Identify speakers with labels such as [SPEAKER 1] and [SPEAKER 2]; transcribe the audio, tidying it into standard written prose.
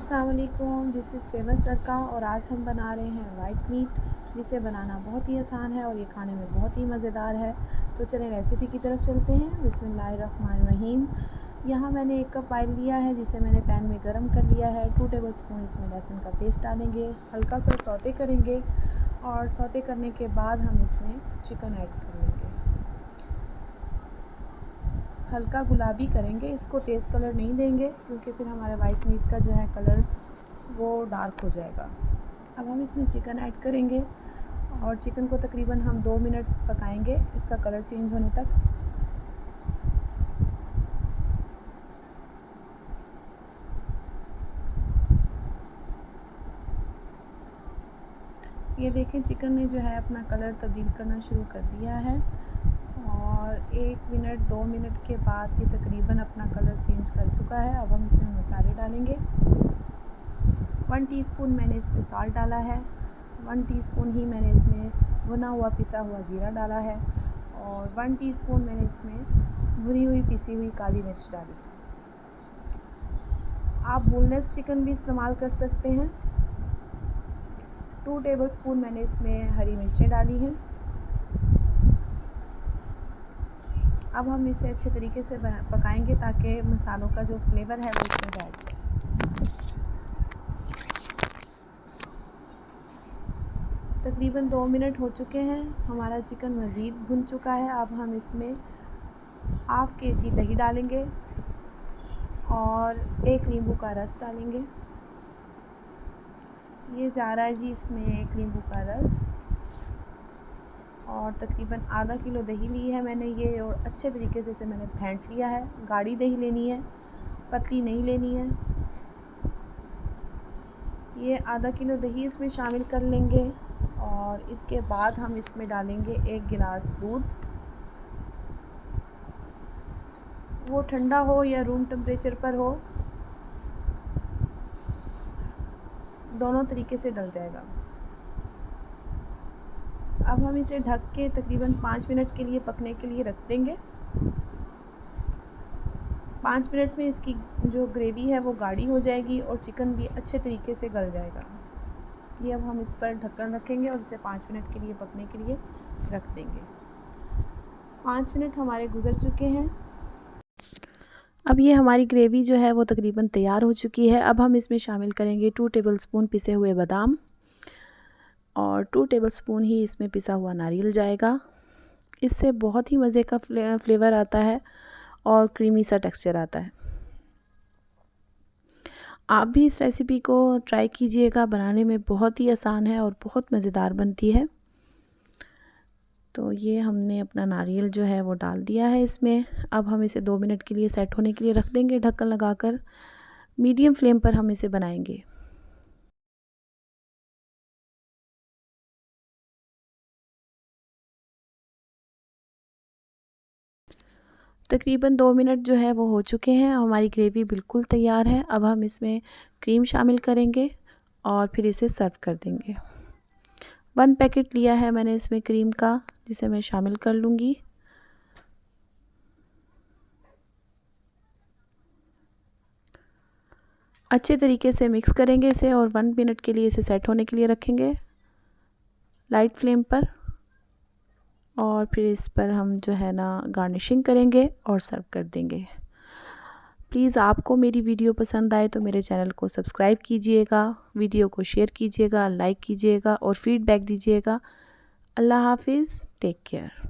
[SPEAKER 1] अस्सलाम वालेकुम, this is famous तड़का और आज हम बना रहे हैं वाइट मीट, जिसे बनाना बहुत ही आसान है और ये खाने में बहुत ही मज़ेदार है। तो चलें रेसिपी की तरफ चलते हैं। बिस्मिल्लाहिर्रहमानिर्रहीम। यहाँ मैंने 1 कप ऑयल लिया है, जिसे मैंने पैन में गरम कर लिया है। 2 टेबलस्पून इसमें लहसुन का पेस्ट डालेंगे, हल्का सा सौते करेंगे और सौते करने के बाद हम इसमें चिकन ऐड कर लेंगे। हल्का गुलाबी करेंगे, इसको तेज़ कलर नहीं देंगे क्योंकि फिर हमारे वाइट मीट का जो है कलर वो डार्क हो जाएगा। अब हम इसमें चिकन ऐड करेंगे और चिकन को तकरीबन हम 2 मिनट पकाएंगे इसका कलर चेंज होने तक। ये देखें, चिकन ने जो है अपना कलर तब्दील करना शुरू कर दिया है और 1 मिनट 2 मिनट के बाद ये तकरीबन अपना कलर चेंज कर चुका है। अब हम इसमें मसाले डालेंगे। 1 टीस्पून मैंने इसमें साल्ट डाला है, 1 टीस्पून ही मैंने इसमें भुना हुआ पिसा हुआ ज़ीरा डाला है और 1 टीस्पून मैंने इसमें भुनी हुई पिसी हुई काली मिर्च डाली। आप बोनलेस चिकन भी इस्तेमाल कर सकते हैं। 2 टेबलस्पून मैंने इसमें हरी मिर्चें डाली हैं। अब हम इसे अच्छे तरीके से पकाएंगे ताकि मसालों का जो फ्लेवर है वो इसमें बैठ जाए। तकरीबन 2 मिनट हो चुके हैं, हमारा चिकन मज़ीद भुन चुका है। अब हम इसमें हाफ़ kg दही डालेंगे और 1 नींबू का रस डालेंगे। ये जा रहा है जी इसमें 1 नींबू का रस और तकरीबन आधा किलो दही ली है मैंने ये और अच्छे तरीके से इसे मैंने फेंट लिया है। गाढ़ी दही लेनी है, पतली नहीं लेनी है। ये आधा किलो दही इसमें शामिल कर लेंगे और इसके बाद हम इसमें डालेंगे 1 गिलास दूध। वो ठंडा हो या रूम टेम्परेचर पर हो, दोनों तरीके से डल जाएगा। अब हम इसे ढक के तकरीबन 5 मिनट के लिए पकने के लिए रख देंगे। 5 मिनट में इसकी जो ग्रेवी है वो गाढ़ी हो जाएगी और चिकन भी अच्छे तरीके से गल जाएगा। ये अब हम इस पर ढक्कन रखेंगे और इसे 5 मिनट के लिए पकने के लिए रख देंगे। 5 मिनट हमारे गुज़र चुके हैं। अब ये हमारी ग्रेवी जो है वो तकरीबन तैयार हो चुकी है। अब हम इसमें शामिल करेंगे 2 टेबलस्पून पिसे हुए बादाम और 2 टेबलस्पून ही इसमें पिसा हुआ नारियल जाएगा। इससे बहुत ही मज़े का फ्लेवर आता है और क्रीमी सा टेक्सचर आता है। आप भी इस रेसिपी को ट्राई कीजिएगा, बनाने में बहुत ही आसान है और बहुत मज़ेदार बनती है। तो ये हमने अपना नारियल जो है वो डाल दिया है इसमें। अब हम इसे 2 मिनट के लिए सेट होने के लिए रख देंगे ढक्कन लगाकर। मीडियम फ्लेम पर हम इसे बनाएंगे। तकरीबन 2 मिनट जो है वो हो चुके हैं, हमारी ग्रेवी बिल्कुल तैयार है। अब हम इसमें क्रीम शामिल करेंगे और फिर इसे सर्व कर देंगे। 1 पैकेट लिया है मैंने इसमें क्रीम का, जिसे मैं शामिल कर लूँगी। अच्छे तरीके से मिक्स करेंगे इसे और 1 मिनट के लिए इसे सेट होने के लिए रखेंगे लाइट फ्लेम पर और फिर इस पर हम जो है ना गार्निशिंग करेंगे और सर्व कर देंगे। प्लीज़ आपको मेरी वीडियो पसंद आए तो मेरे चैनल को सब्सक्राइब कीजिएगा, वीडियो को शेयर कीजिएगा, लाइक कीजिएगा और फीडबैक दीजिएगा। अल्लाह हाफिज़, टेक केयर।